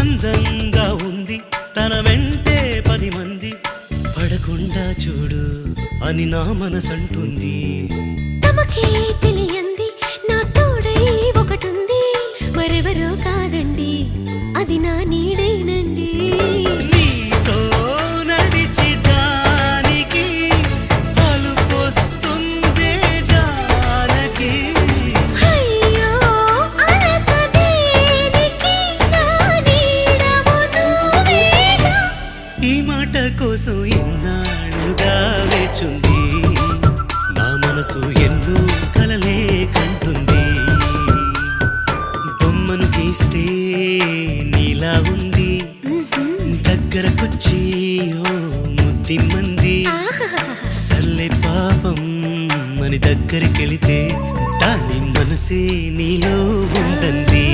అందంగా ఉంది తన వెంటే 10 మంది పడకుండా చూడు అని నా మనసంటుంది. తమకే తెలియంది నా తోడై ఒకటుంది, మరెవరో కాదండి అది నా నీడేనండి. నీతో నడిచి దానికి అలుపొస్తుందే జానకి. అయ్యో అనక దేనికి నా నీడవు నువ్వేగా. ఈ మాట కోసం ఎన్నాళ్ళుగా వేచుంది నా మనసు ఎన్నో కలలే కంటుంది. బొమ్మను గీస్తే నీలా ఉంది దగ్గరకొచ్చి ఓ ముద్దిమ్మంది. సల్లే పాపం అని దగ్గరికెళితే దాని మనసే నీలో ఉందంది.